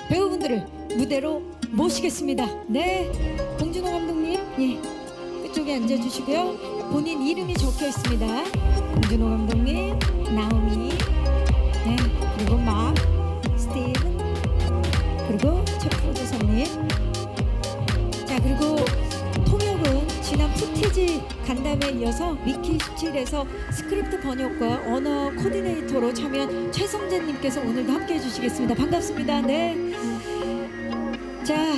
배우분들을 무대로 모시겠습니다. 네, 봉준호 감독님, 예, 그쪽에 앉아주시고요. 본인 이름이 적혀 있습니다. 봉준호 감독님, 나오미, 네, 그리고 막, 스티븐, 그리고 최 프로듀서님. 자, 그리고 통역은 지난 푸티지 간담회에 이어서 미키 17에서 스크립트 번역과 언어 코디네이터로 참여한 최성재님께서 오늘도 함께 해주시겠습니다. 반갑습니다. 네. 자,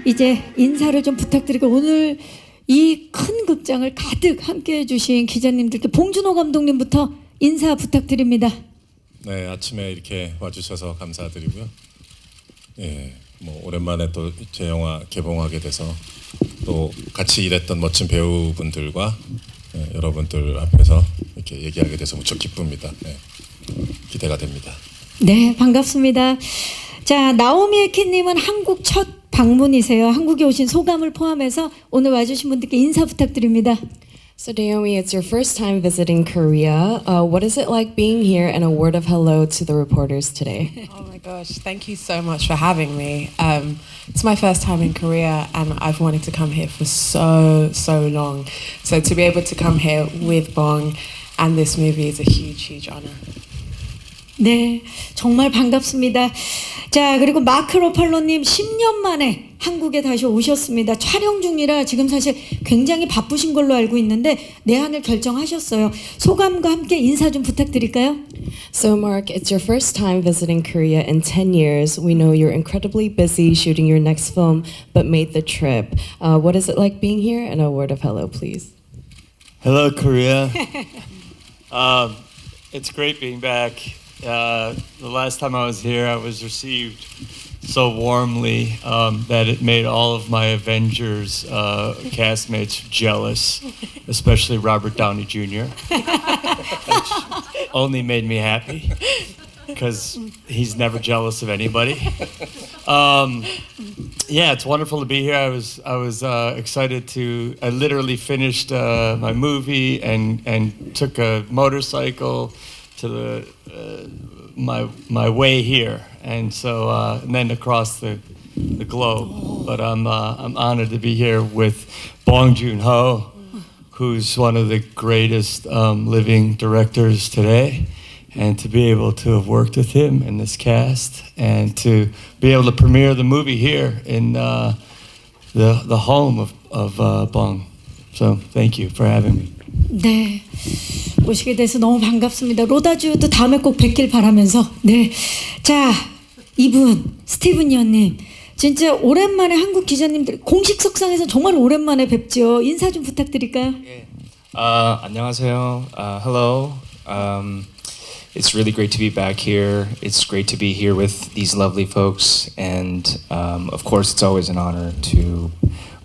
이제 인사를 좀 부탁드리고 오늘 이 큰 극장을 가득 함께 해주신 기자님들께 봉준호 감독님부터 인사 부탁드립니다. 네, 아침에 이렇게 와주셔서 감사드리고요. 예, 뭐 오랜만에 또 제 영화 개봉하게 돼서 또 같이 일했던 멋진 배우분들과 여러분들 앞에서 이렇게 얘기하게 돼서 무척 기쁩니다. 네, 기대가 됩니다. 네, 반갑습니다. 자, 나오미 에키님은 한국 첫 방문이세요. 한국에 오신 소감을 포함해서 오늘 와주신 분들께 인사 부탁드립니다. So Naomi, it's your first time visiting Korea. What is it like being here, and a word of hello to the reporters today? Oh my gosh, thank you so much for having me. It's my first time in Korea and I've wanted to come here for so long. So to be able to come here with Bong and this movie is a huge honor. 네, 정말 반갑습니다. 자, 그리고 마크 로팔로님 10년 만에 한국에 다시 오셨습니다. 촬영 중이라 지금 사실 굉장히 바쁘신 걸로 알고 있는데 내한을 결정하셨어요. 소감과 함께 인사 좀 부탁드릴까요? So Mark, it's your first time visiting Korea in 10 years. We know you're incredibly busy shooting your next film, but made the trip. What is it like being here, and a word of hello, please? Hello, Korea. It's great being back. The last time I was here, I was received so warmly that it made all of my Avengers castmates jealous, especially Robert Downey Jr., which only made me happy because he's never jealous of anybody. Yeah, it's wonderful to be here. I was excited to. I literally finished my movie and took a motorcycle to the my way here, and so and then across the globe. But I'm honored to be here with Bong Joon-ho, who's one of the greatest living directors today, and to be able to have worked with him in this cast, and to be able to premiere the movie here in the home of Bong. So thank you for having me. 네, 오시게 돼서 너무 반갑습니다. 로다주도 다음에 꼭 뵙길 바라면서. 네, 자, 이분 스티븐 연님 진짜 오랜만에 한국 기자님들 공식 석상에서 정말 오랜만에 뵙죠. 인사 좀 부탁드릴까요? 안녕하세요. Hello. It's really great to be back here. It's great to be here with these lovely folks, and of course, it's always an honor to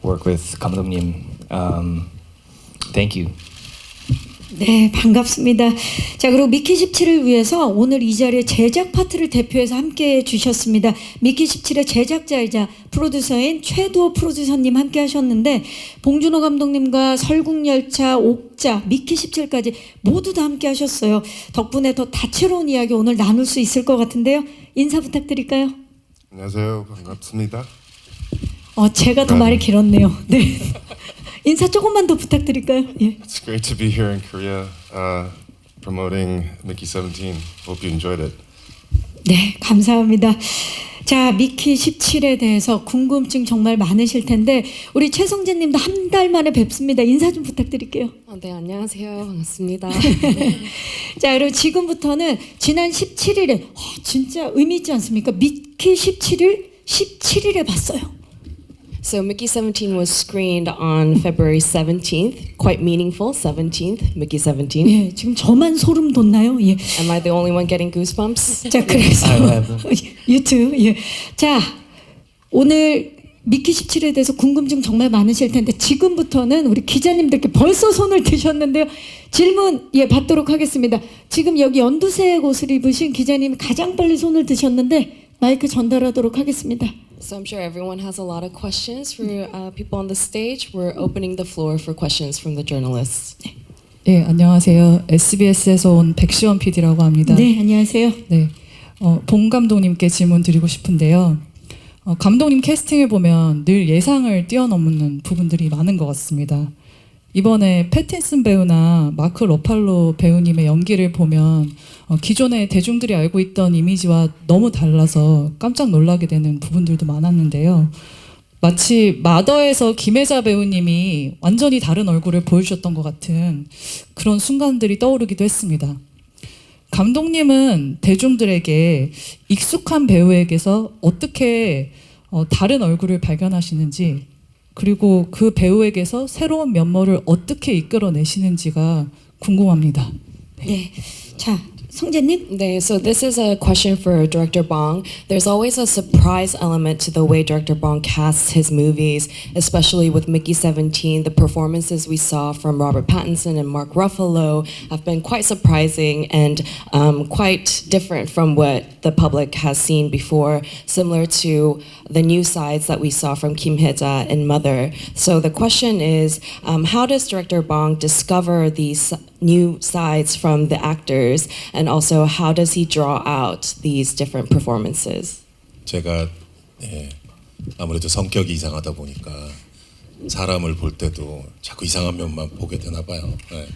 work with 감독님. Thank you. 네, 반갑습니다. 자, 그리고 미키 17을 위해서 오늘 이 자리에 제작 파트를 대표해서 함께 해주셨습니다. 미키 17의 제작자이자 프로듀서인 최두호 프로듀서님 함께 하셨는데 봉준호 감독님과 설국열차, 옥자, 미키 17까지 모두 다 함께 하셨어요. 덕분에 더 다채로운 이야기 오늘 나눌 수 있을 것 같은데요. 인사 부탁드릴까요? 안녕하세요. 반갑습니다. 제가 더 말이 길었네요. 네. 인사 조금만 더 부탁드릴까요? 예. It's great to be here in Korea, promoting Mickey 17. Hope you enjoyed it. 네, 감사합니다. 자, 미키 17에 대해서 궁금증 정말 많으실 텐데 우리 최성재님도 한 달 만에 뵙습니다. 인사 좀 부탁드릴게요. 네, 안녕하세요. 반갑습니다. 자, 그리고 지금부터는 지난 17일에 진짜 의미 있지 않습니까? 미키 17일에 봤어요. So Mickey 17 was screened on February 17th. Quite meaningful, 17th, Mickey 17. 예, 지금 저만 소름 돋나요? 예. Am I the only one getting goosebumps? 자, 그래서 유튜브. 예. 자, 오늘 미키 17에 대해서 궁금증 정말 많으실 텐데 지금부터는 우리 기자님들께 벌써 손을 드셨는데요. 질문 받도록 하겠습니다. 지금 여기 연두색 옷을 입으신 기자님이 가장 빨리 손을 드셨는데 마이크 전달하도록 하겠습니다. So I'm sure everyone has a lot of questions for people on the stage. We're opening the floor for questions from the journalists. 네, 안녕하세요. SBS에서 온 백시원 PD라고 합니다. 네, 안녕하세요. 네, 봉 감독님께 질문 드리고 싶은데요. 감독님 캐스팅을 보면 늘 예상을 뛰어넘는 부분들이 많은 것 같습니다. 이번에 패틴슨 배우나 마크 러팔로 배우님의 연기를 보면 기존에 대중들이 알고 있던 이미지와 너무 달라서 깜짝 놀라게 되는 부분들도 많았는데요. 마치 마더에서 김혜자 배우님이 완전히 다른 얼굴을 보여주셨던 것 같은 그런 순간들이 떠오르기도 했습니다. 감독님은 대중들에게 익숙한 배우에게서 어떻게 다른 얼굴을 발견하시는지, 그리고 그 배우에게서 새로운 면모를 어떻게 이끌어내시는지가 궁금합니다. 네. 자, 성재님. 네, so this is a question for Director Bong. There's always a surprise element to the way Director Bong casts his movies, especially with Mickey 17. The performances we saw from Robert Pattinson and Mark Ruffalo have been quite surprising and quite different from what the public has seen before, similar to the new sides that we saw from Kim Hye-ja in Mother. So the question is, how does Director Bong discover these new sides from the actors, and also how does he draw out these different performances? 제가 아무래도 성격이 이상하다 보니까 사람을 볼 때도 자꾸 이상한 면만 보게 되나 봐요. 네.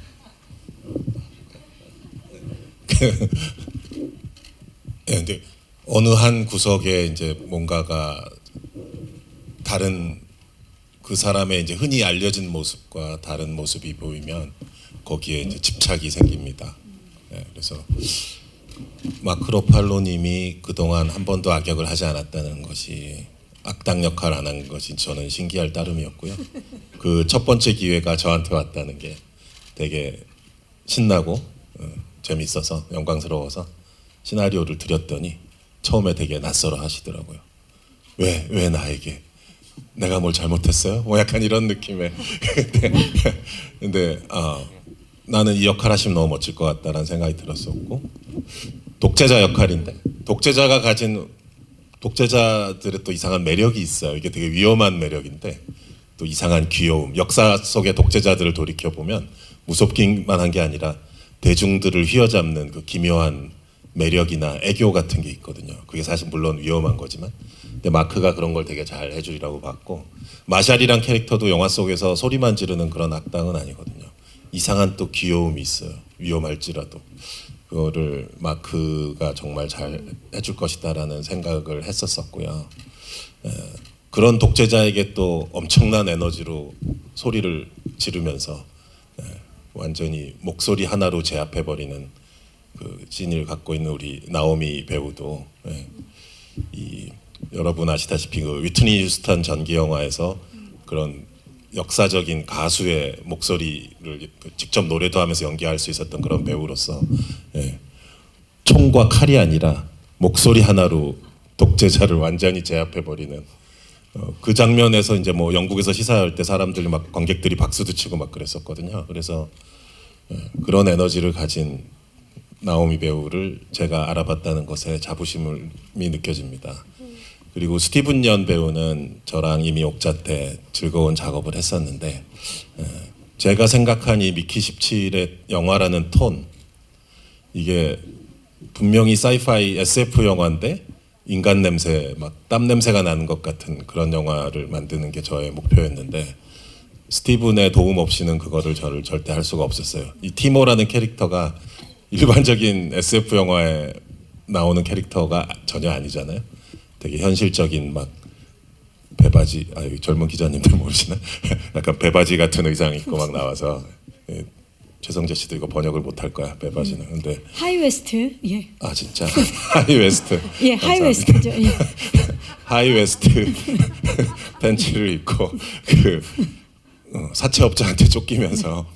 근데 어느 한 구석에 이제 뭔가가 다른 그 사람의 이제 흔히 알려진 모습과 다른 모습이 보이면 거기에 이제 집착이 생깁니다. 네, 그래서 마크 러팔로님이 그동안 한 번도 악역을 하지 않았다는 것이, 악당 역할 안 한 것이 저는 신기할 따름이었고요. 그 첫 번째 기회가 저한테 왔다는 게 되게 신나고 재밌어서 영광스러워서 시나리오를 드렸더니 처음에 되게 낯설어 하시더라고요. 왜 나에게? 내가 뭘 잘못했어요? 뭐 약간 이런 느낌의. 근데 나는 이 역할 하시면 너무 멋질 것 같다라는 생각이 들었었고, 독재자 역할인데 독재자가 가진, 독재자들의 또 이상한 매력이 있어요. 이게 되게 위험한 매력인데 또 이상한 귀여움. 역사 속의 독재자들을 돌이켜 보면 무섭기만 한 게 아니라 대중들을 휘어잡는 그 기묘한 매력이나 애교 같은 게 있거든요. 그게 사실 물론 위험한 거지만, 근데 마크가 그런 걸 되게 잘 해주리라고 봤고, 마샬이란 캐릭터도 영화 속에서 소리만 지르는 그런 악당은 아니거든요. 이상한 또 귀여움이 있어요. 위험할지라도 그거를 마크가 정말 잘 해줄 것이다라는 생각을 했었었고요. 그런 독재자에게 또 엄청난 에너지로 소리를 지르면서 완전히 목소리 하나로 제압해버리는 그 진을 갖고 있는 우리 나오미 배우도, 이 여러분 아시다시피 그 위트니 휴스턴 전기 영화에서 그런 역사적인 가수의 목소리를 직접 노래도 하면서 연기할 수 있었던 그런 배우로서 총과 칼이 아니라 목소리 하나로 독재자를 완전히 제압해버리는 그 장면에서 이제 뭐 영국에서 시사할 때 사람들이 막 관객들이 박수도 치고 막 그랬었거든요. 그래서 그런 에너지를 가진 나오미 배우를 제가 알아봤다는 것에 자부심이 느껴집니다. 그리고 스티븐 연 배우는 저랑 이미 옥자 때 즐거운 작업을 했었는데, 제가 생각한 이 미키 17의 영화라는 톤, 이게 분명히 사이파이 SF 영화인데 인간 냄새, 막 땀 냄새가 나는 것 같은 그런 영화를 만드는 게 저의 목표였는데, 스티븐의 도움 없이는 그거를 저를 절대 할 수가 없었어요. 이 티모라는 캐릭터가 일반적인 SF 영화에 나오는 캐릭터가 전혀 아니잖아요. 되게 현실적인 막 배바지, 여기 젊은 기자님들 모르시나? 약간 배바지 같은 의상 입고 막 나와서, 최성재 씨도 이거 번역을 못 할 거야, 배바지는. 근데 하이웨스트. 예. 아 진짜 하이웨스트. 예, 하이웨스트죠. 예. 하이웨스트 팬츠를 입고 그 사채업자한테 쫓기면서,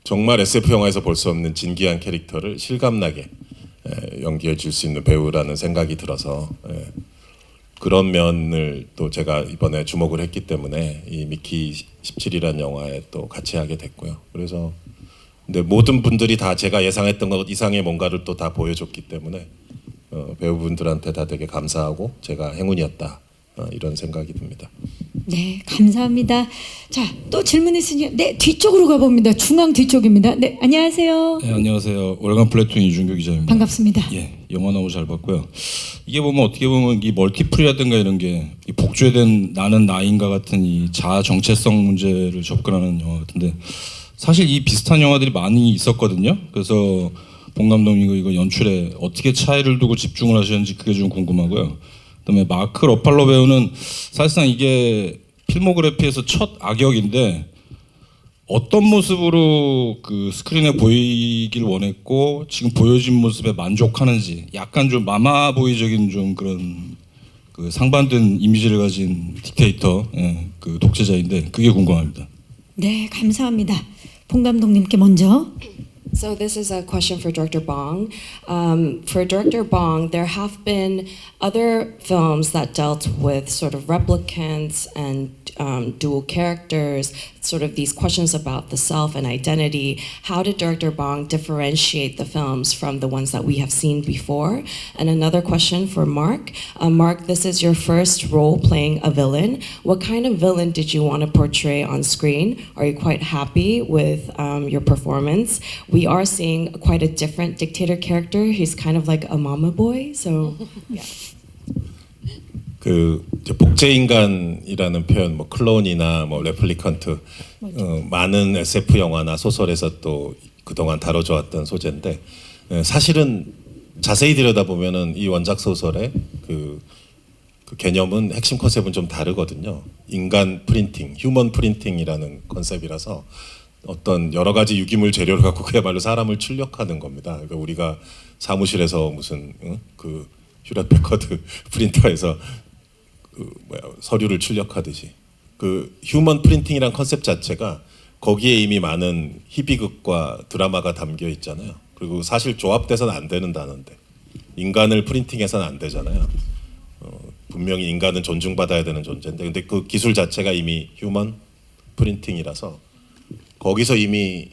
정말 SF 영화에서 볼 수 없는 진기한 캐릭터를 실감나게 연기해 줄 수 있는 배우라는 생각이 들어서, 그런 면을 또 제가 이번에 주목을 했기 때문에 이 미키 17이라는 영화에 또 같이 하게 됐고요. 그래서 근데 모든 분들이 다 제가 예상했던 것 이상의 뭔가를 또 다 보여줬기 때문에 배우분들한테 다 되게 감사하고 제가 행운이었다, 이런 생각이 듭니다. 네, 감사합니다. 자, 또 질문 있으니 네, 뒤쪽으로 가봅니다. 중앙 뒤쪽입니다. 네, 안녕하세요. 네, 안녕하세요. 월간 플래툰 이준규 기자입니다. 반갑습니다. 예, 영화 너무 잘 봤고요. 이게 보면 어떻게 보면 이 멀티플이라든가 이런 게 이 복제된 나는 나인가 같은 이 자아 정체성 문제를 접근하는 영화 같은데 사실 이 비슷한 영화들이 많이 있었거든요. 그래서 봉 감독님 이거 연출에 어떻게 차이를 두고 집중을 하셨는지 그게 좀 궁금하고요. 그다음에 마크 러팔로 배우는 사실상 이게 필모그래피에서 첫 악역인데 어떤 모습으로 그 스크린에 보이길 원했고 지금 보여진 모습에 만족하는지 약간 좀 마마보이적인 좀 그런 그 상반된 이미지를 가진 딕테이터, 예, 그 독재자인데 그게 궁금합니다. 네, 감사합니다. 봉 감독님께 먼저. So this is a question for Director Bong. For Director Bong, there have been other films that dealt with sort of replicants and dual characters, sort of these questions about the self and identity. How did Director Bong differentiate the films from the ones that we have seen before? And another question for Mark. Mark, this is your first role playing a villain. What kind of villain did you want to portray on screen? Are you quite happy with your performance? We are seeing quite a different dictator character. He's kind of like a mama boy. So, yeah. 그 이제 복제 인간이라는 표현, 뭐 클론이나 뭐 레플리컨트, 많은 SF 영화나 소설에서 또 그동안 다뤄져 왔던 소재인데 사실은 자세히 들여다보면은 이 원작 소설의 그 개념은 핵심 컨셉은 좀 다르거든요. 인간 프린팅, 휴먼 프린팅이라는 컨셉이라서 어떤 여러 가지 유기물 재료를 갖고 그야말로 사람을 출력하는 겁니다. 그러니까 우리가 사무실에서 무슨 그 휴렛 패커드 프린터에서 서류를 출력하듯이 그 휴먼 프린팅이란 컨셉 자체가 거기에 이미 많은 희비극과 드라마가 담겨 있잖아요. 그리고 사실 조합돼서는 안 되는 단어인데 인간을 프린팅해서는 안 되잖아요. 분명히 인간은 존중받아야 되는 존재인데 근데 그 기술 자체가 이미 휴먼 프린팅이라서 거기서 이미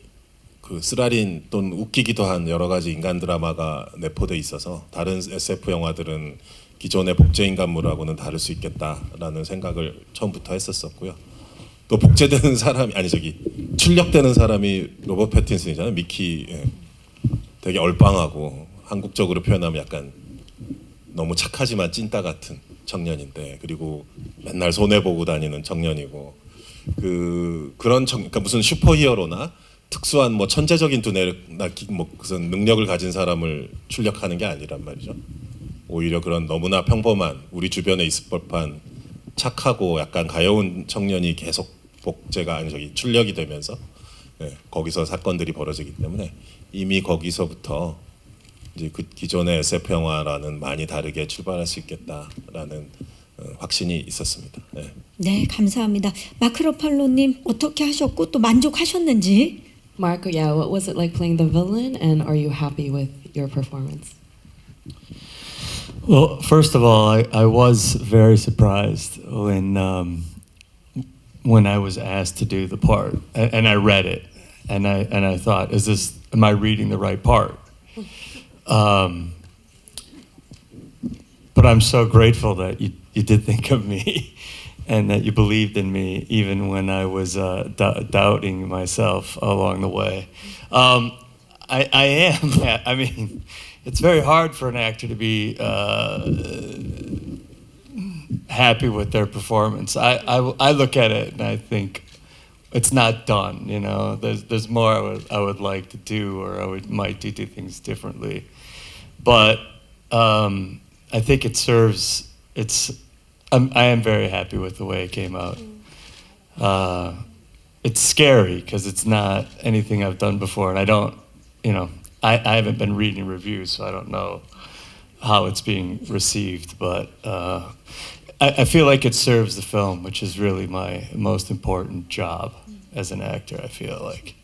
그 쓰라린 또는 웃기기도 한 여러 가지 인간 드라마가 내포돼 있어서 다른 SF 영화들은 기존의 복제 인간물하고는 다를 수 있겠다라는 생각을 처음부터 했었었고요. 또 복제되는 사람이 출력되는 사람이 로버트 패틴슨이잖아요. 미키, 예. 되게 얼빵하고 한국적으로 표현하면 약간 너무 착하지만 찐따 같은 청년인데 그리고 맨날 손해 보고 다니는 청년이고 그러니까 무슨 슈퍼히어로나 특수한 뭐 천재적인 두뇌나 뭐 무슨 능력을 가진 사람을 출력하는 게 아니란 말이죠. 오히려 그런 너무나 평범한 우리 주변에 있을 법한 착하고 약간 가여운 청년이 계속 출력이 되면서 거기서 사건들이 벌어지기 때문에 이미 거기서부터 이제 그 기존의 SF 영화라는 많이 다르게 출발할 수 있겠다라는 확신이 있었습니다. 네. 네, 감사합니다. 마크 러팔로님 어떻게 하셨고 또 만족하셨는지. Mark, yeah, what was it like playing the villain, and are you happy with your performance? Well, first of all, I was very surprised when I was asked to do the part, and I read it, and I thought, am I reading the right part? But I'm so grateful that you did think of me, and that you believed in me even when I was doubting myself along the way. I am. I mean, it's very hard for an actor to be happy with their performance. I look at it and I think it's not done. You know, there's more I would like to do, or I might do things differently. But I think it serves. I am very happy with the way it came out. It's scary because it's not anything I've done before, and I don't, I haven't been reading reviews, so I don't know how it's being received, but I feel like it serves the film, which is really my most important job as an actor, I feel like.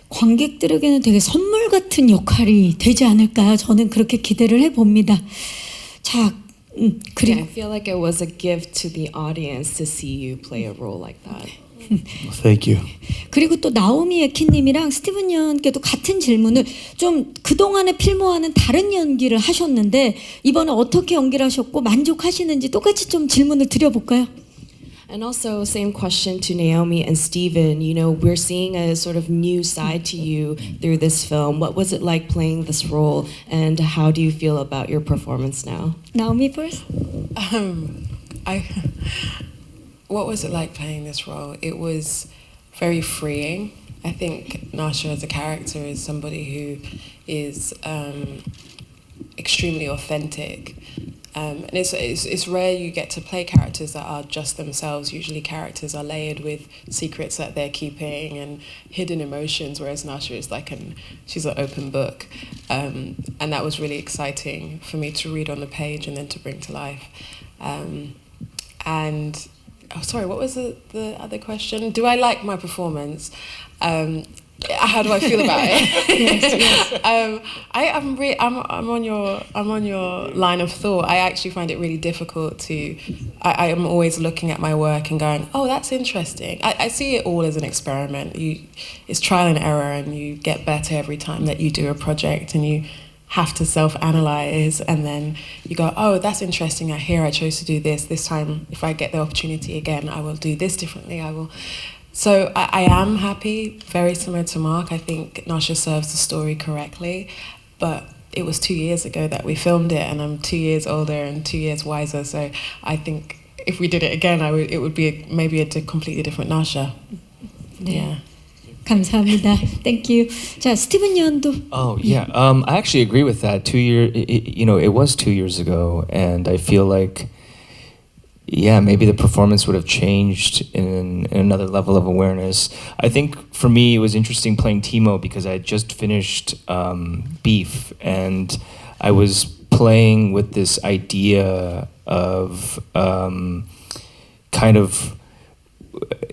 관객들에게는 되게 선물 같은 역할이 되지 않을까 저는 그렇게 기대를 해봅니다. 자, Yeah, 그리고 I feel like it was a gift to the audience to see you play a role like that. Well, thank you. 그리고 또 나오미 에키님이랑 스티븐 연께도 같은 질문을 좀 그동안의 필모와는 다른 연기를 하셨는데 이번에 어떻게 연기를 하셨고 만족하시는지 똑같이 좀 질문을 드려볼까요? And also, same question to Naomi and Steven. You know, we're seeing a sort of new side to you through this film. What was it like playing this role, and how do you feel about your performance now? Naomi first. What was it like playing this role? It was very freeing. I think Nasha as a character is somebody who is extremely authentic. And it's rare you get to play characters that are just themselves. Usually characters are layered with secrets that they're keeping and hidden emotions, whereas Nasha is she's an open book. And that was really exciting for me to read on the page and then to bring to life. Sorry, what was the other question? Do I like my performance? How do I feel about it? I'm on your line of thought. I actually find it really difficult to. I am always looking at my work and going, oh, that's interesting. I see it all as an experiment. It's trial and error, and you get better every time that you do a project, and you have to self-analyze, and then you go, oh, that's interesting. I chose to do this. This time, if I get the opportunity again, I will do this differently. So I am happy, very similar to Mark. I think Nasha serves the story correctly, but it was 2 years ago that we filmed it, and I'm 2 years older and 2 years wiser. So I think if we did it again, it would be maybe a completely different Nasha. Yeah. 감사합니다. Thank you. 자, 스티븐 연도. Oh yeah, I actually agree with that. 2 year, it was 2 years ago, and I feel like, yeah, maybe the performance would have changed in another level of awareness. I think for me it was interesting playing Timo because I had just finished Beef, and I was playing with this idea of kind of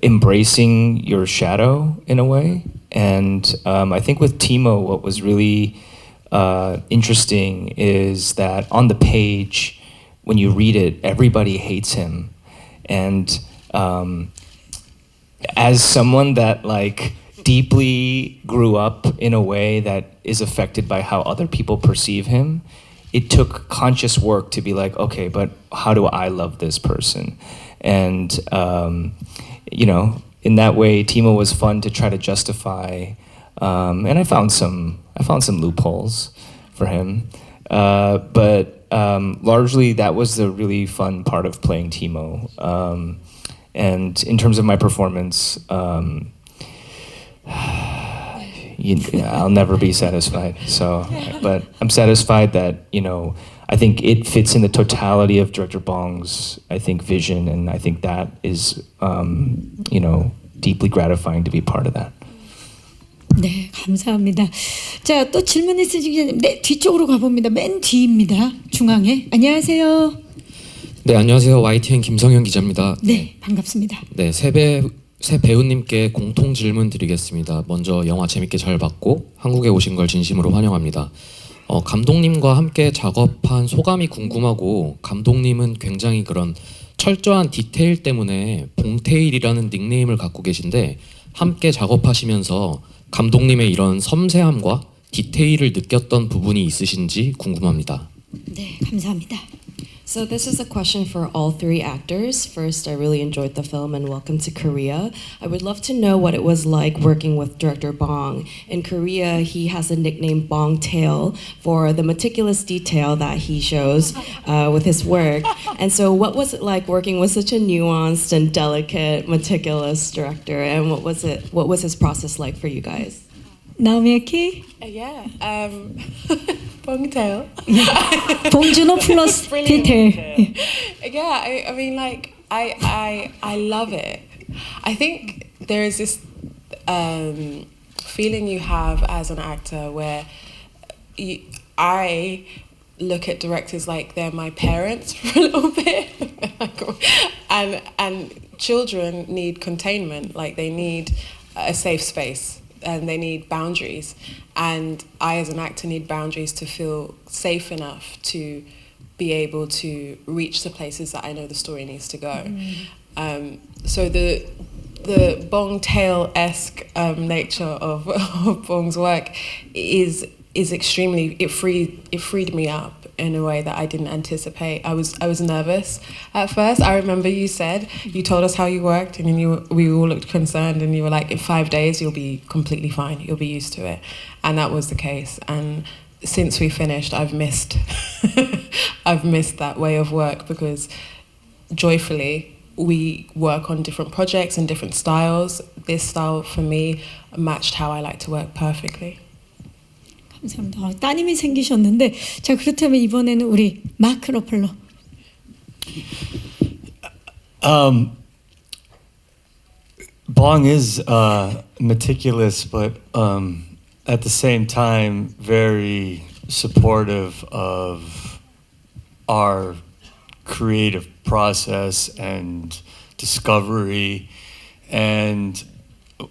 embracing your shadow in a way. And I think with Timo, what was really interesting is that on the page, when you read it, everybody hates him. And as someone that deeply grew up in a way that is affected by how other people perceive him, it took conscious work to be like, okay, but how do I love this person? And in that way, Timo was fun to try to justify, and I found some loopholes for him, but largely that was the really fun part of playing Timo. And in terms of my performance, I'll never be satisfied. So, but I'm satisfied that I think it fits in the totality of Director Bong's vision, and I think that is deeply gratifying to be part of that. 네, 감사합니다. 자, 또 질문 있으시면 뒤쪽으로 가봅니다. 맨 뒤입니다. 중앙에. 안녕하세요. 네, 안녕하세요. YTN 김성현 기자입니다. 네, 반갑습니다. 네, 새 배우님께 공통 질문 드리겠습니다. 먼저 영화 재밌게 잘 봤고 한국에 오신 걸 진심으로 환영합니다. 감독님과 함께 작업한 소감이 궁금하고, 감독님은 굉장히 그런 철저한 디테일 때문에 봉테일이라는 닉네임을 갖고 계신데, 함께 작업하시면서 감독님의 이런 섬세함과 디테일을 느꼈던 부분이 있으신지 궁금합니다. 네, 감사합니다. So this is a question for all three actors. First, I really enjoyed the film and welcome to Korea. I would love to know what it was like working with director Bong. In Korea, he has a nickname Bong Tail for the meticulous detail that he shows with his work. And so what was it like working with such a nuanced and delicate, meticulous director? And what was his process like for you guys? 나오미야키? Yeah. Bongtail. 봉준호 플러스 디테일. Yeah, I mean, I love it. I think there is this feeling you have as an actor where I look at directors like they're my parents for a little bit, and children need containment, like they need a safe space. And they need boundaries, and I as an actor need boundaries to feel safe enough to be able to reach the places that I know the story needs to go. So the Bong Tail-esque nature of Bong's work is is extremely it freed me up in a way that I didn't anticipate. I was nervous at first. I remember you told us how you worked, and we all looked concerned, and you were like, in 5 days you'll be completely fine, you'll be used to it, and that was the case. And since we finished, I've missed I've missed that way of work, because joyfully we work on different projects and different styles. This style for me matched how I like to work perfectly. 감사합니다. 따님이 생기셨는데 자 그렇다면 이번에는 우리 마크 러팔로. Bong is meticulous, but at the same time very supportive of our creative process and discovery. And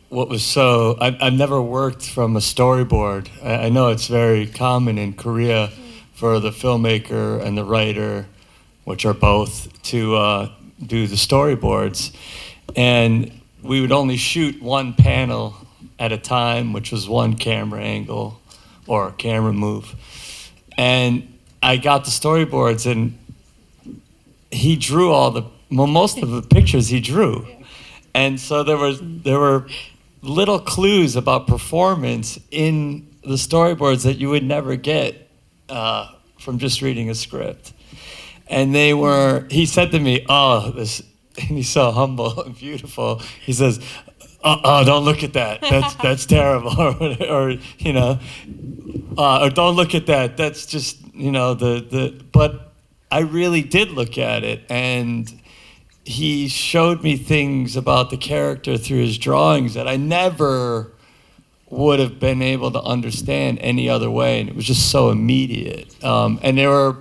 what was I've never worked from a storyboard. I know it's very common in Korea for the filmmaker and the writer, which are both, to do the storyboards. And we would only shoot one panel at a time, which was one camera angle or a camera move. And I got the storyboards, and he drew most of the pictures he drew. And so there were little clues about performance in the storyboards that you would never get from just reading a script. And he said to me, and he's so humble and beautiful. He says, "Oh, don't look at that. That's terrible," or or "Don't look at that. That's just But I really did look at it, and he showed me things about the character through his drawings that I never would have been able to understand any other way, and it was just so immediate. And there were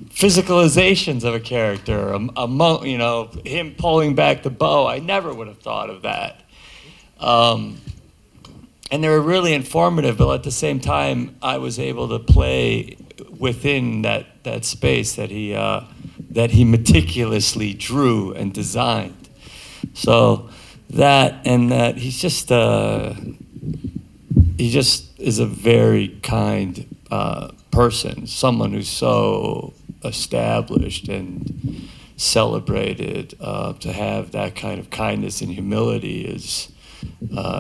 physicalizations of a character, him pulling back the bow. I never would have thought of that. And they were really informative, but at the same time, I was able to play within that space that he meticulously drew and designed. So that he just is a very kind person, someone who's so established and celebrated. To have that kind of kindness and humility is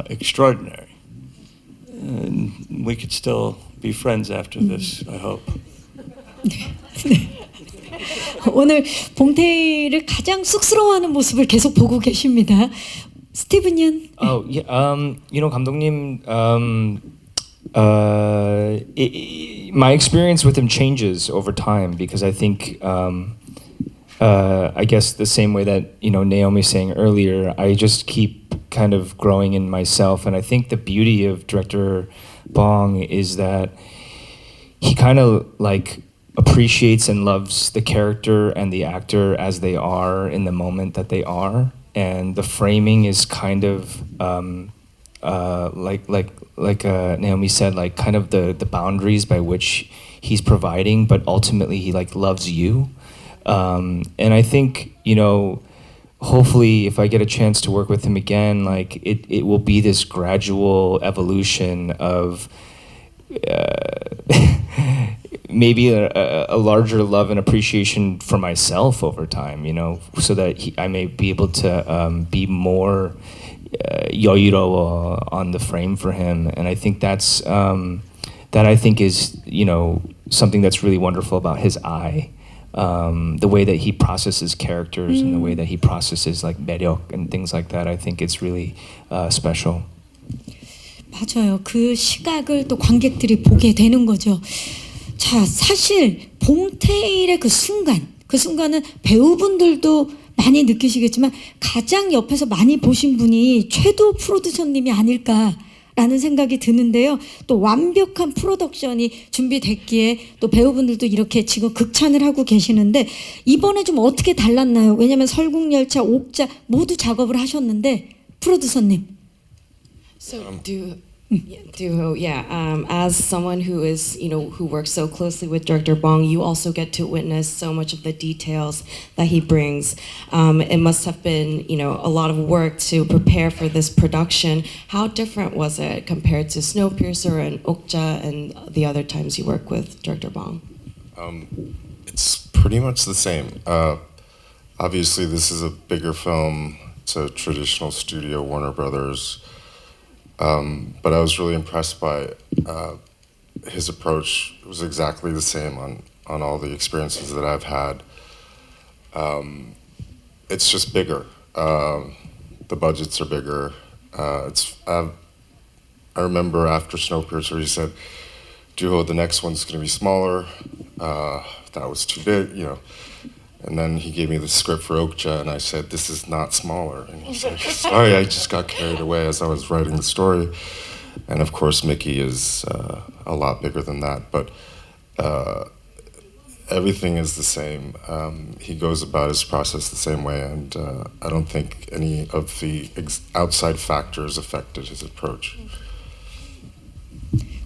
extraordinary. And we could still be friends after this, I hope. 오늘 봉태일을 가장 쑥스러워하는 모습을 계속 보고 계십니다. 스티븐 연. Oh, yeah. 감독님, my experience with him changes over time, because I think, I guess the same way that Naomi saying earlier, I just keep kind of growing in myself, and I think the beauty of director Bong is that he kind of appreciates and loves the character and the actor as they are in the moment that they are, and the framing is kind of like Naomi said, kind of the boundaries by which he's providing, but ultimately he loves you, and I think hopefully if I get a chance to work with him again, it will be this gradual evolution of maybe a larger love and appreciation for myself over time, so that I may be able to be more 여유로워 on the frame for him. And I think that I think is something that's really wonderful about his eye. The way that he processes characters and the way that he processes 매력 and things like that, I think it's really special. 맞아요. 그 시각을 또 관객들이 보게 되는 거죠. 자, 사실 봉태일의 그 순간은 배우분들도 많이 느끼시겠지만 가장 옆에서 많이 보신 분이 최도 프로듀서님이 아닐까라는 생각이 드는데요. 또 완벽한 프로덕션이 준비됐기에 또 배우분들도 이렇게 지금 극찬을 하고 계시는데 이번에 좀 어떻게 달랐나요? 왜냐하면 설국열차, 옥자 모두 작업을 하셨는데 프로듀서님. So Duho, yeah. As someone who is, who works so closely with Director Bong, you also get to witness so much of the details that he brings. It must have been, a lot of work to prepare for this production. How different was it compared to Snowpiercer and Okja and the other times you work with Director Bong? It's pretty much the same. Obviously, this is a bigger film. It's a traditional studio, Warner Brothers. But I was really impressed by his approach. It was exactly the same on all the experiences that I've had. It's just bigger. The budgets are bigger. I remember after Snowpiercer, he said, "Duho, the next one's going to be smaller." That was too big, And then he gave me the script for Okja, and I said, "This is not smaller." And he's like, "Sorry, I just got carried away as I was writing the story." And of course, Mickey is a lot bigger than that, but everything is the same. He goes about his process the same way, and I don't think any of the outside factors affected his approach.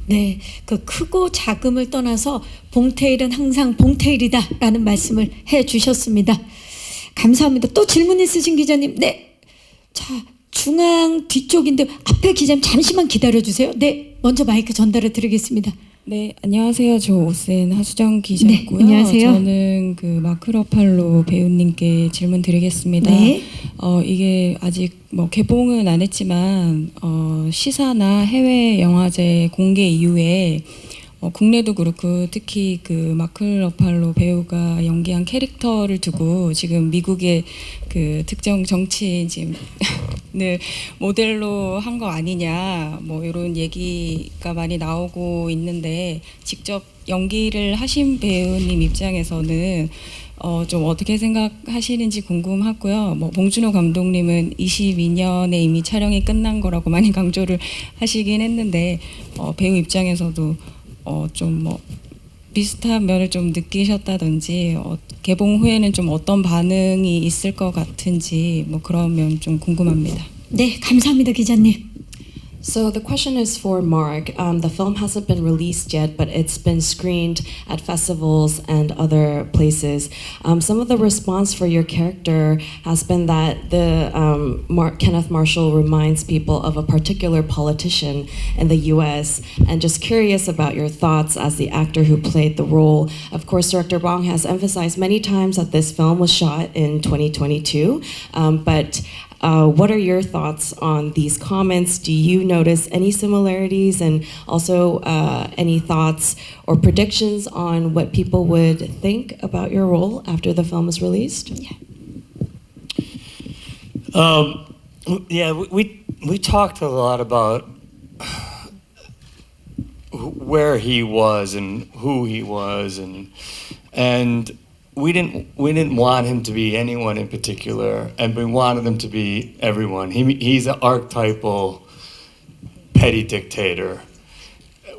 네, 그 크고 작음을 떠나서 봉테일은 항상 봉테일이다라는 말씀을 해주셨습니다. 감사합니다. 또 질문 있으신 기자님? 네, 자 중앙 뒤쪽인데 앞에 기자님 잠시만 기다려주세요. 네, 먼저 마이크 전달해 드리겠습니다. 네, 안녕하세요. 저 오센 하수정 기자고요. 네, 안녕하세요. 저는 그 마크 러팔로 배우님께 질문 드리겠습니다. 네. 이게 아직 개봉은 안 했지만 시사나 해외 영화제 공개 이후에 국내도 그렇고 특히 그 마크 러팔로 배우가 연기한 캐릭터를 두고 지금 미국의 그 특정 정치인을 모델로 한 거 아니냐 이런 얘기가 많이 나오고 있는데 직접 연기를 하신 배우님 입장에서는 좀 어떻게 생각하시는지 궁금하고요. 봉준호 감독님은 22년에 이미 촬영이 끝난 거라고 많이 강조를 하시긴 했는데 배우 입장에서도 좀 비슷한 면을 좀 느끼셨다든지 개봉 후에는 좀 어떤 반응이 있을 것 같은지 그런 면 좀 궁금합니다. 네, 감사합니다, 기자님. So the question is for Mark. The film hasn't been released yet, but it's been screened at festivals and other places. Some of the response for your character has been that Kenneth Marshall reminds people of a particular politician in the U.S. And just curious about your thoughts as the actor who played the role. Of course, Director Bong has emphasized many times that this film was shot in 2022, but what are your thoughts on these comments? Do you notice any similarities, and also any thoughts or predictions on what people would think about your role after the film is released? Yeah, we talked a lot about where he was and who he was, and we didn't want him to be anyone in particular, and we wanted him to be everyone. He's an archetypal petty dictator.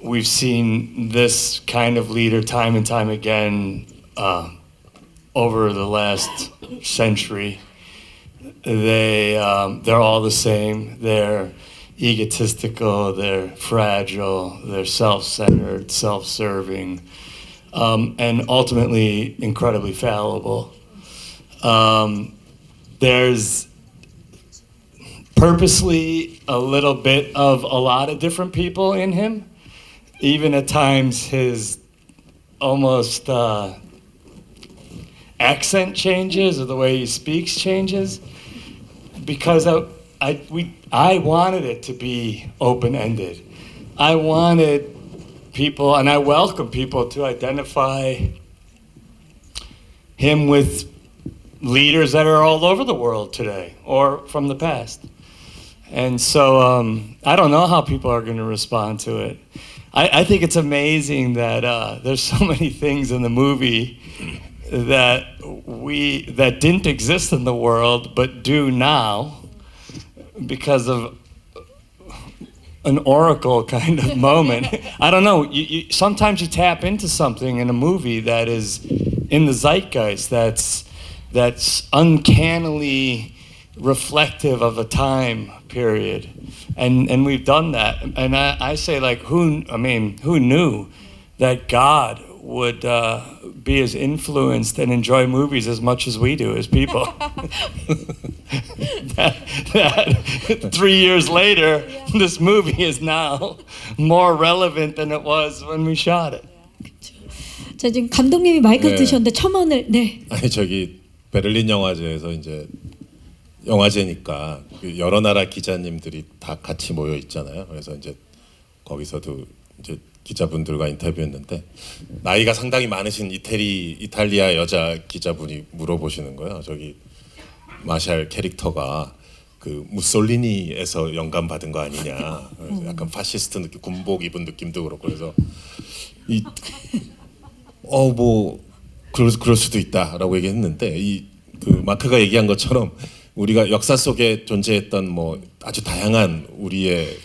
We've seen this kind of leader time and time again over the last century. They're all the same. They're egotistical, they're fragile, they're self-centered, self-serving, and ultimately incredibly fallible. There's purposely a little bit of a lot of different people in him. Even at times his almost accent changes, or the way he speaks changes, because I wanted it to be open-ended. I wanted people, and I welcome people to identify him with leaders that are all over the world today or from the past. And so I don't know how people are going to respond to it. I think it's amazing that there's so many things in the movie that didn't exist in the world but do now because of an oracle kind of moment. I don't know. Sometimes you tap into something in a movie that is in the zeitgeist, that's uncannily reflective of a time period, and we've done that. And I say, like, who knew that God would be as influenced and enjoy movies as much as we do as people? that 3 years later, this movie is now more relevant than it was when we shot it. 자, 지금 감독님이 마이크 네. 드셨는데 첨언을 아니 저기 베를린 영화제에서 이제 영화제니까 그 여러 나라 기자님들이 다 같이 모여 있잖아요. 그래서 이제 거기서도 이제 기자분들과 인터뷰했는데 나이가 상당히 많으신 이탈리아 여자 기자분이 물어보시는 거예요. 저기 마샬 캐릭터가 그 무솔리니에서 영감 받은 거 아니냐. 그래서 약간 파시스트 느낌, 군복 입은 느낌도 그렇고 그래서 뭐 그럴 수도 있다라고 얘기했는데 그 마크가 얘기한 것처럼 우리가 역사 속에 존재했던 뭐 아주 다양한 우리의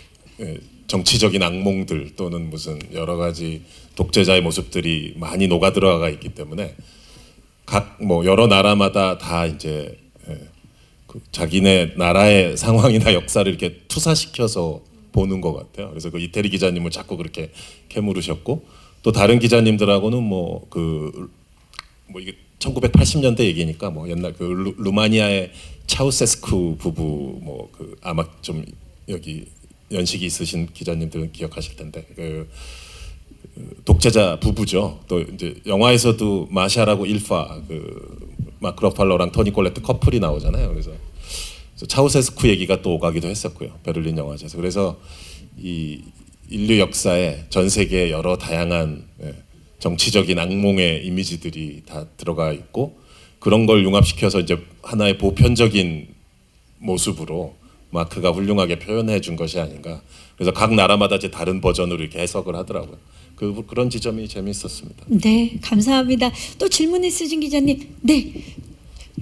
정치적인 악몽들 또는 무슨 여러 가지 독재자의 모습들이 많이 녹아 들어가 있기 때문에 각 뭐 여러 나라마다 다 이제 그 자기네 나라의 상황이나 역사를 이렇게 투사시켜서 보는 것 같아요. 그래서 그 이태리 기자님을 자꾸 그렇게 캐물으셨고 또 다른 기자님들하고는 뭐 이게 1980년대 얘기니까 뭐 옛날 그 루마니아의 차우세스쿠 부부 뭐 그 아마 좀 여기 연식이 있으신 기자님들은 기억하실 텐데 그 독재자 부부죠. 또 이제 영화에서도 마샬하고 일파 그 마크 러팔로랑 토니 콜레트 커플이 나오잖아요. 그래서 차우세스쿠 얘기가 또 오가기도 했었고요. 베를린 영화제에서. 그래서 이 인류 역사에 전 세계의 여러 다양한 정치적인 악몽의 이미지들이 다 들어가 있고 그런 걸 융합시켜서 이제 하나의 보편적인 모습으로 마크가 훌륭하게 표현해 준 것이 아닌가. 그래서 각 나라마다 이제 다른 버전으로 이렇게 해석을 하더라고요. 그런 지점이 재미있었습니다. 네, 감사합니다. 또 질문 있으신 기자님. 네.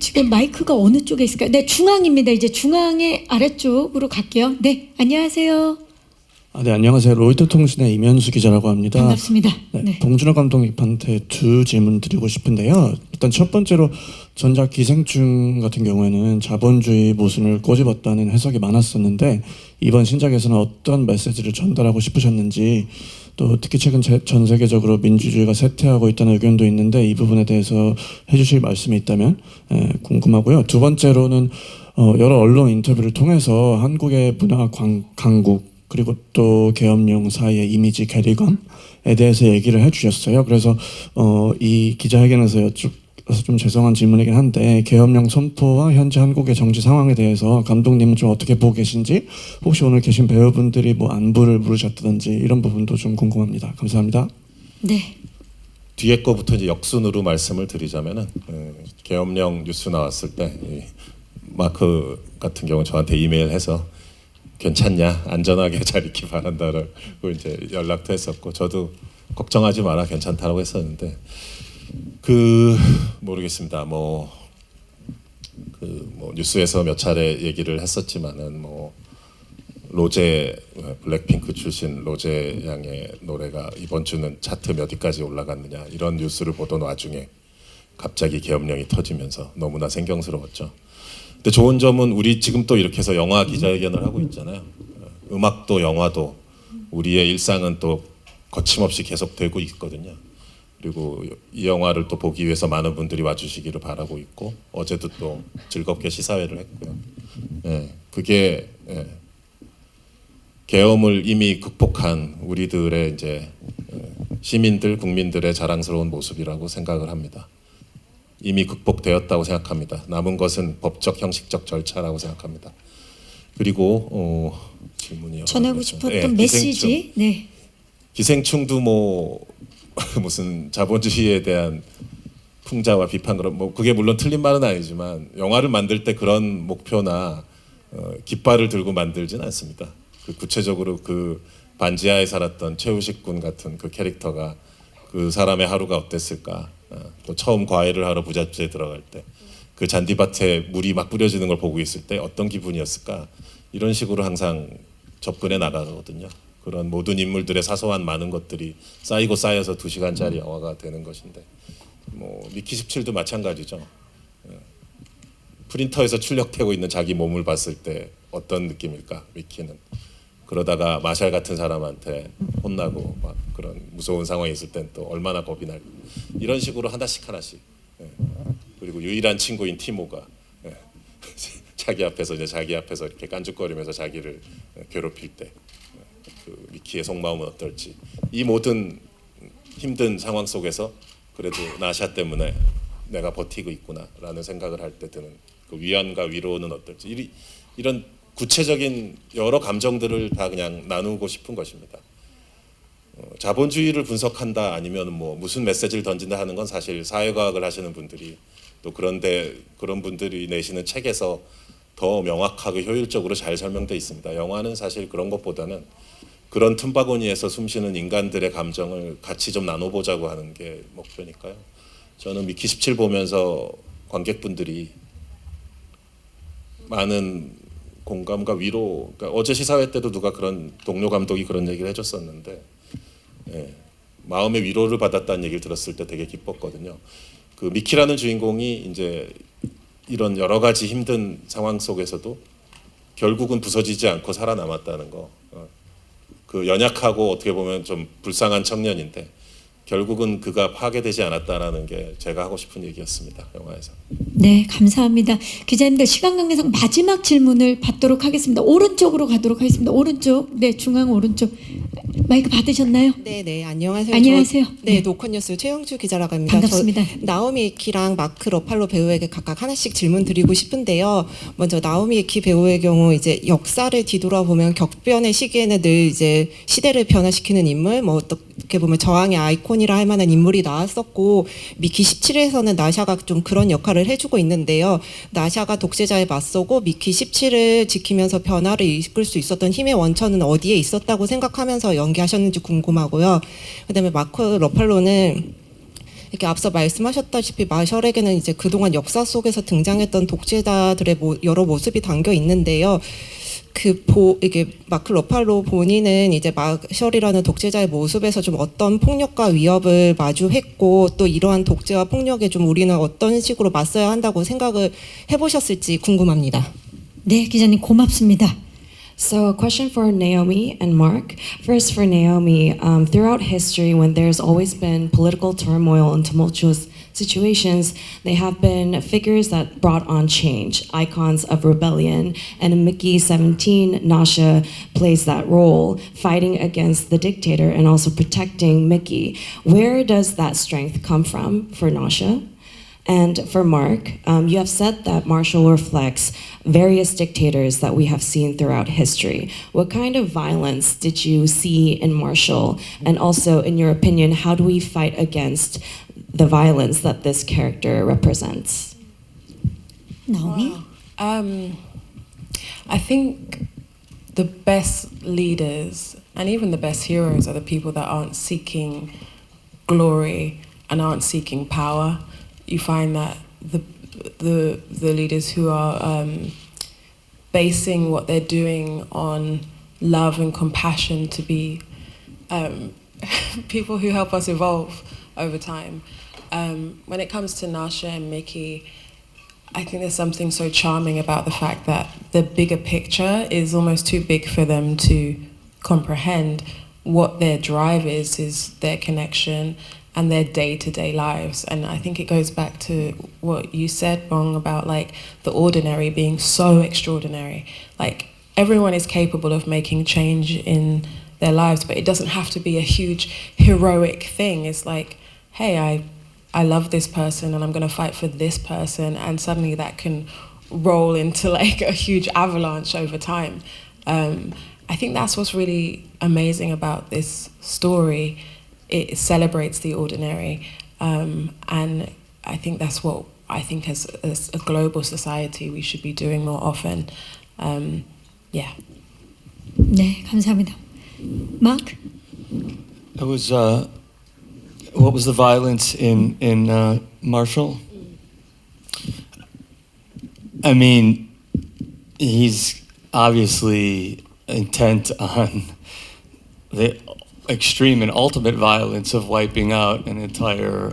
지금 마이크가 어느 쪽에 있을까요? 네, 중앙입니다. 이제 중앙의 아래쪽으로 갈게요. 네, 안녕하세요. 네, 안녕하세요. 로이터 통신의 이면수 기자라고 합니다. 반갑습니다. 네. 봉준호 감독님한테 두 질문 드리고 싶은데요. 일단 첫 번째로 전작 기생충 같은 경우에는 자본주의 모순을 꼬집었다는 해석이 많았었는데 이번 신작에서는 어떤 메시지를 전달하고 싶으셨는지 또 특히 최근 전 세계적으로 민주주의가 쇠퇴하고 있다는 의견도 있는데 이 부분에 대해서 해주실 말씀이 있다면 궁금하고요. 두 번째로는 여러 언론 인터뷰를 통해서 한국의 문화 강국 그리고 또 계엄령 사이의 이미지 괴리감에 대해서 얘기를 해주셨어요. 그래서 이 기자회견에서 좀 죄송한 질문이긴 한데 계엄령 선포와 현재 한국의 정치 상황에 대해서 감독님은 좀 어떻게 보고 계신지 혹시 오늘 계신 배우분들이 뭐 안부를 물으셨다든지 이런 부분도 좀 궁금합니다. 감사합니다. 네. 뒤에 거부터 이제 역순으로 말씀을 드리자면은 계엄령 뉴스 나왔을 때 마크 같은 경우 저한테 이메일해서 괜찮냐 안전하게 잘 있기 바란다라고 이제 연락도 했었고 저도 걱정하지 마라 괜찮다라고 했었는데 모르겠습니다. 뭐 뉴스에서 몇 차례 얘기를 했었지만은 뭐 로제 블랙핑크 출신 로제 양의 노래가 이번 주는 차트 몇 위까지 올라갔느냐 이런 뉴스를 보던 와중에 갑자기 계엄령이 터지면서 너무나 생경스러웠죠. 근데 좋은 점은 우리 지금 또 이렇게 해서 영화 기자회견을 하고 있잖아요. 음악도 영화도 우리의 일상은 또 거침없이 계속되고 있거든요. 그리고 이 영화를 또 보기 위해서 많은 분들이 와주시기를 바라고 있고 어제도 또 즐겁게 시사회를 했고요. 그게 계엄을 이미 극복한 우리들의 이제 시민들 국민들의 자랑스러운 모습이라고 생각을 합니다. 이미 극복되었다고 생각합니다. 남은 것은 법적 형식적 절차라고 생각합니다. 그리고 질문이요. 전하고 싶었던 메시지. 네. 기생충도 뭐 무슨 자본주의에 대한 풍자와 비판 그런 뭐 그게 물론 틀린 말은 아니지만 영화를 만들 때 그런 목표나 깃발을 들고 만들진 않습니다. 구체적으로 그 반지하에 살았던 최우식 군 같은 그 캐릭터가 그 사람의 하루가 어땠을까? 또 처음 과외를 하러 부잣집에 들어갈 때 그 잔디밭에 물이 막 뿌려지는 걸 보고 있을 때 어떤 기분이었을까? 이런 식으로 항상 접근해 나가거든요. 그런 모든 인물들의 사소한 많은 것들이 쌓이고 쌓여서 2시간짜리 영화가 되는 것인데 뭐 미키 17도 마찬가지죠. 프린터에서 출력되고 있는 자기 몸을 봤을 때 어떤 느낌일까? 미키는 그러다가 마샬 같은 사람한테 혼나고 막 그런 무서운 상황이 있을 땐 또 얼마나 겁이 날까? 이런 식으로 하나씩 하나씩. 예. 그리고 유일한 친구인 티모가 예. 자기 앞에서 이렇게 깐죽거리면서 자기를 괴롭힐 때 그 미키의 속마음은 어떨지. 이 모든 힘든 상황 속에서 그래도 나샤 때문에 내가 버티고 있구나라는 생각을 할 때 드는 그 위안과 위로는 어떨지. 이런 구체적인 여러 감정들을 다 그냥 나누고 싶은 것입니다. 자본주의를 분석한다 아니면 뭐 무슨 메시지를 던진다 하는 건 사실 사회과학을 하시는 분들이 또 그런 분들이 내시는 책에서 더 명확하고 효율적으로 잘 설명되어 있습니다. 영화는 사실 그런 것보다는 그런 틈바구니에서 숨쉬는 인간들의 감정을 같이 좀 나눠보자고 하는 게 목표니까요. 저는 미키 17 보면서 관객분들이 많은 공감과 위로, 그러니까 어제 시사회 때도 누가 그런 동료 감독이 그런 얘기를 해줬었는데 예, 마음의 위로를 받았다는 얘기를 들었을 때 되게 기뻤거든요. 그 미키라는 주인공이 이제 이런 여러 가지 힘든 상황 속에서도 결국은 부서지지 않고 살아남았다는 거. 그 연약하고 어떻게 보면 좀 불쌍한 청년인데 결국은 그가 파괴되지 않았다라는 게 제가 하고 싶은 얘기였습니다. 영화에서. 네, 감사합니다. 기자님들 시간 관계상 마지막 질문을 받도록 하겠습니다. 오른쪽으로 가도록 하겠습니다. 오른쪽, 네, 중앙 오른쪽. 마이크 받으셨나요? 네, 안녕하세요. 안녕하세요. 네, 노컷뉴스 최영주 기자라고 합니다. 반갑습니다. 나오미 에키랑 마크 러팔로 배우에게 각각 하나씩 질문 드리고 싶은데요. 먼저 나오미 에키 배우의 경우 이제 역사를 뒤돌아보면 격변의 시기에는 늘 이제 시대를 변화시키는 인물, 뭐 어떻게 보면 저항의 아이콘이라 할 만한 인물이 나왔었고, 미키 17에서는 나샤가 좀 그런 역할을 해주고 있는데요. 나샤가 독재자에 맞서고 미키 17을 지키면서 변화를 이끌 수 있었던 힘의 원천은 어디에 있었다고 생각하면서 연기하셨는지 궁금하고요. 그다음에 마크 러팔로는 이렇게 앞서 말씀하셨다시피 마셜에게는 이제 그동안 역사 속에서 등장했던 독재자들의 여러 모습이 담겨 있는데요. 이게 마크 러팔로 본인은 이제 마셜이라는 독재자의 모습에서 좀 어떤 폭력과 위협을 마주했고 또 이러한 독재와 폭력에 좀 우리는 어떤 식으로 맞서야 한다고 생각을 해보셨을지 궁금합니다. 네, 기자님 고맙습니다. So, a question for Naomi and Mark. First, for Naomi, throughout history, when there's always been political turmoil and tumultuous situations, they have been figures that brought on change, icons of rebellion. And in Mickey 17, Nasha plays that role, fighting against the dictator and also protecting Mickey. Where does that strength come from for Nasha? And for Mark, you have said that Marshall reflects various dictators that we have seen throughout history. What kind of violence did you see in Marshall? And also, in your opinion, how do we fight against the violence that this character represents? 나오미? I think the best leaders and even the best heroes are the people that aren't seeking glory and aren't seeking power. You find that the leaders who are basing what they're doing on love and compassion to be people who help us evolve over time. When it comes to Nasha and Mickey, I think there's something so charming about the fact that the bigger picture is almost too big for them to comprehend. What their drive is their connection and their day-to-day lives. And I think it goes back to what you said, Bong, about like the ordinary being so extraordinary. Like everyone is capable of making change in their lives, but it doesn't have to be a huge heroic thing. It's like, hey, I love this person and I'm gonna fight for this person, and suddenly that can roll into like a huge avalanche over time. I think that's what's really amazing about this story. It celebrates the ordinary, and I think that's what I think as a global society we should be doing more often. Yeah. 네, 감사합니다. Mark? It was what was the violence in Marshall? I mean, he's obviously intent on the extreme and ultimate violence of wiping out an entire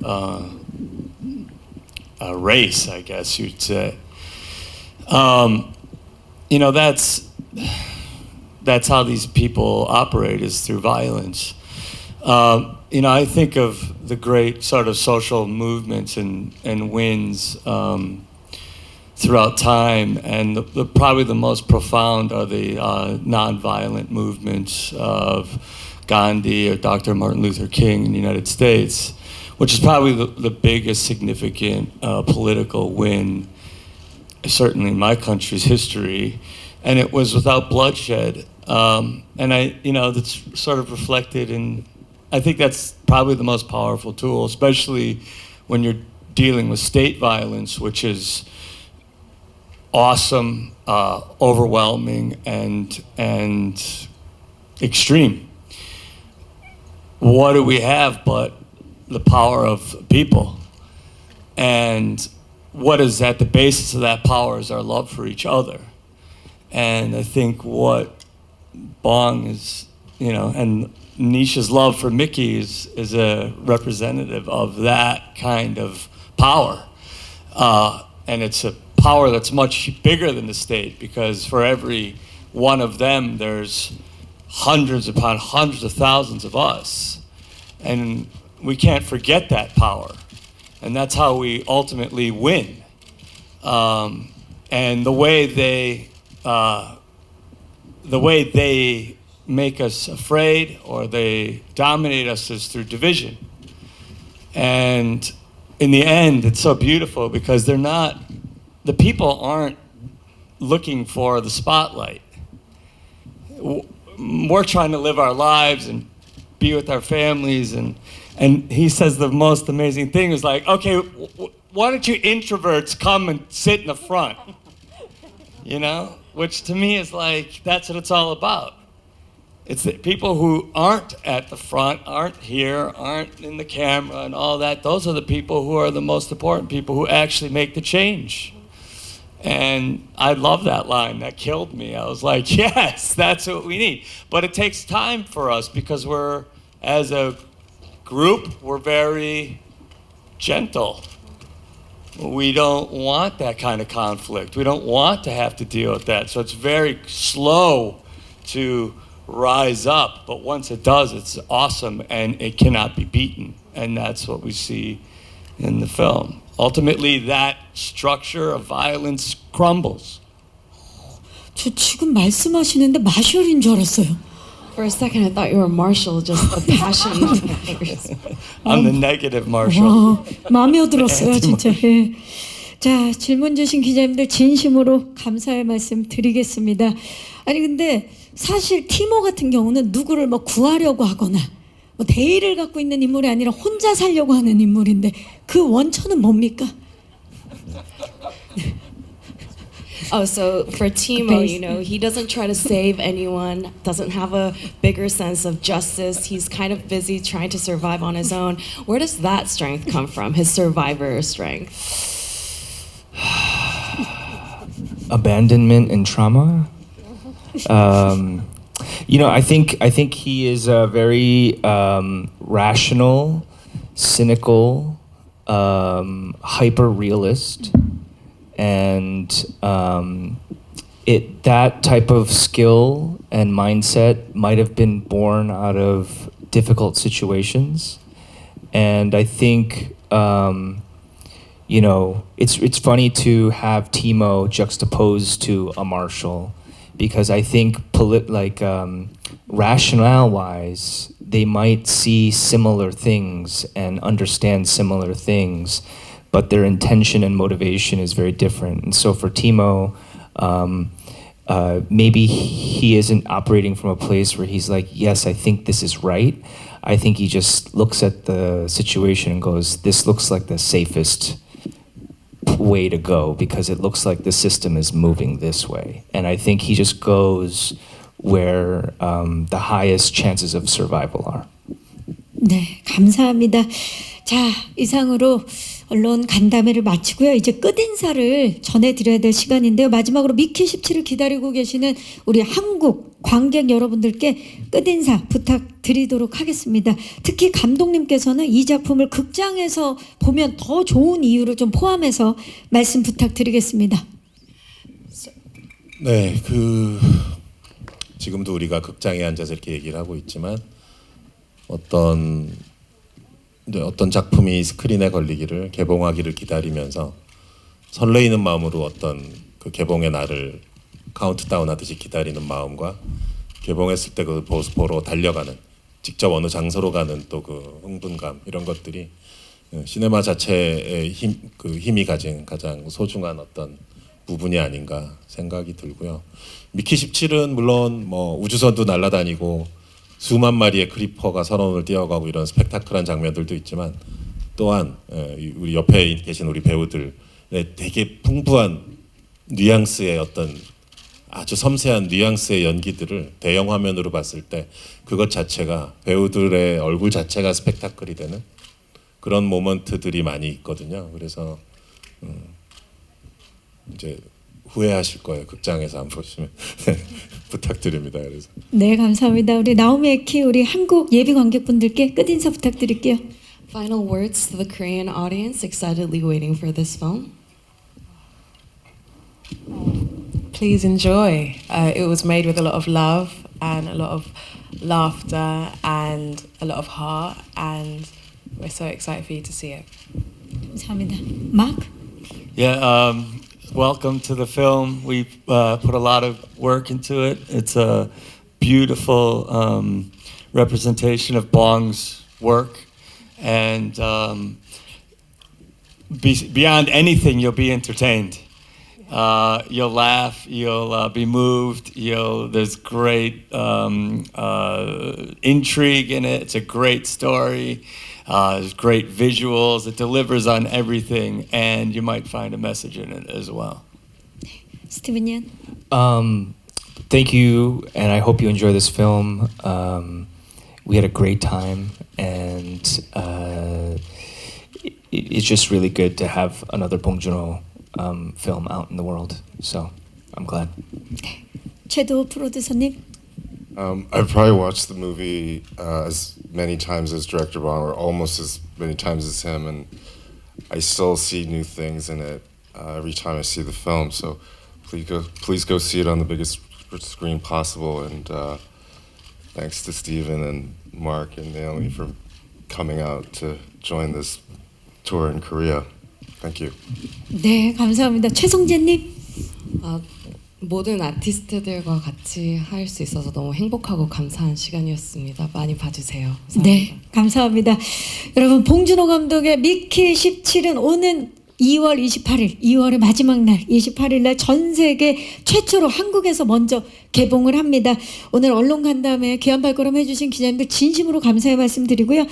race, I guess you'd say. You know, that's how these people operate, is through violence. You know, I think of the great sort of social movements and wins throughout time, and probably the most profound are the nonviolent movements of Gandhi or Dr. Martin Luther King in the United States, which is probably the biggest significant political win, certainly in my country's history, and it was without bloodshed. And that's sort of reflected in, I think that's probably the most powerful tool, especially when you're dealing with state violence, which is awesome, overwhelming, and extreme. What do we have but the power of people? And what is at the basis of that power is our love for each other. And I think what Bong is, and Nisha's love for Mickey is a representative of that kind of power. And it's a power that's much bigger than the state, because for every one of them, there's hundreds upon hundreds of thousands of us. And we can't forget that power. And that's how we ultimately win. And the way they make us afraid or they dominate us is through division. And in the end, it's so beautiful because the people aren't looking for the spotlight. We're trying to live our lives and be with our families, and he says the most amazing thing is like, okay, why don't you introverts come and sit in the front? Which to me is like, that's what it's all about. It's the people who aren't at the front, aren't here, aren't in the camera and all that. Those are the people who are the most important people, who actually make the change. And I love that line. That killed me. I was like, yes, that's what we need. But it takes time for us because as a group, we're very gentle. We don't want that kind of conflict. We don't want to have to deal with that. So it's very slow to rise up. But once it does, it's awesome and it cannot be beaten. And that's what we see in the film. Ultimately, that structure of violence crumbles. 저 지금 말씀하시는데 마셜인 줄 알았어요. For a second, I thought you were Marshall, just the passion. I'm the negative Marshall. 마음에 들었어요, 진짜. 예. 자, 질문 주신 기자님들 진심으로 감사의 말씀 드리겠습니다. 아니 근데 사실 티모 같은 경우는 누구를 구하려고 하거나 대의를 갖고 있는 인물이 아니라 혼자 살려고 하는 인물인데 그 원천은 뭡니까? Oh, so for Timo, he doesn't try to save anyone, doesn't have a bigger sense of justice. He's kind of busy trying to survive on his own. Where does that strength come from, his survivor strength? Abandonment and trauma. I think he is a very rational, cynical, hyper realist. And that type of skill and mindset might have been born out of difficult situations. And I think it's funny to have Timo juxtaposed to a Marshall, because I think rationale-wise, they might see similar things and understand similar things, but their intention and motivation is very different. And so for Timo, maybe he isn't operating from a place where he's like, yes, I think this is right. I think he just looks at the situation and goes, this looks like the safest way to go because it looks like the system is moving this way. And I think he just goes where the highest chances of survival are. 네, 감사합니다. 자, 이상으로 언론 간담회를 마치고요. 이제 끝인사를 전해드려야 될 시간인데요. 마지막으로 미키 17을 기다리고 계시는 우리 한국 관객 여러분들께 끝인사 부탁드리도록 하겠습니다. 특히 감독님께서는 이 작품을 극장에서 보면 더 좋은 이유를 좀 포함해서 말씀 부탁드리겠습니다. 네, 지금도 우리가 극장에 앉아서 이렇게 얘기를 하고 있지만 어떤 작품이 스크린에 걸리기를 개봉하기를 기다리면서 설레이는 마음으로 어떤 그 개봉의 날을 카운트다운 하듯이 기다리는 마음과 개봉했을 때 그 보러 달려가는 직접 어느 장소로 가는 또 그 흥분감 이런 것들이 시네마 자체의 힘이 가진 가장 소중한 어떤 부분이 아닌가 생각이 들고요. 미키 17은 물론 뭐 우주선도 날아다니고 수만 마리의 크리퍼가 선원을 뛰어가고 이런 스펙타클한 장면들도 있지만 또한 우리 옆에 계신 우리 배우들의 되게 풍부한 뉘앙스의 어떤 아주 섬세한 뉘앙스의 연기들을 대형 화면으로 봤을 때 그것 자체가 배우들의 얼굴 자체가 스펙타클이 되는 그런 모먼트들이 많이 있거든요. 그래서 이제 후회하실 거예요. 극장에서 한번 보시면 부탁드립니다. 그래서 네, 감사합니다. 우리 나오미 에키 우리 한국 예비 관객분들께 끝 인사 부탁드릴게요. Final words to the Korean audience excitedly waiting for this film. Please enjoy. It was made with a lot of love and a lot of laughter and a lot of heart, and we're so excited for you to see it. 감사합니다. 마크. Yeah, welcome to the film. We put a lot of work into it. It's a beautiful representation of Bong's work, and beyond anything, you'll be entertained. You'll laugh. You'll be moved. There's great intrigue in it. It's a great story. There's great visuals. It delivers on everything, and you might find a message in it as well. 스티븐 연. Thank you, and I hope you enjoy this film. We had a great time, and it's just really good to have another Bong Joon-ho film out in the world. So I'm glad. 최도 프로듀서님. I've probably watched the movie as many times as director Bong, or almost as many times as him, and I still see new things in it every time I see the film. So please go see it on the biggest screen possible. And thanks to Stephen and Mark and Naomi for coming out to join this tour in Korea. Thank you. 네, 감사합니다. 최성재님. 모든 아티스트들과 같이 할 수 있어서 너무 행복하고 감사한 시간이었습니다. 많이 봐주세요. 감사합니다. 네, 감사합니다. 여러분, 봉준호 감독의 미키 17은 오는 2월 28일, 2월의 마지막 날 28일 날 전 세계 최초로 한국에서 먼저 개봉을 합니다. 오늘 언론 간담회 귀한 발걸음 해주신 기자님들 진심으로 감사의 말씀드리고요.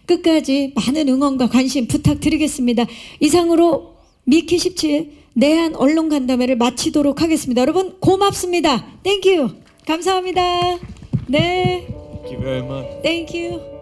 끝까지 많은 응원과 관심 부탁드리겠습니다. 이상으로 미키 17 내한 언론 간담회를 마치도록 하겠습니다. 여러분 고맙습니다. 땡큐. 감사합니다. 네. Thank you very much. 땡큐.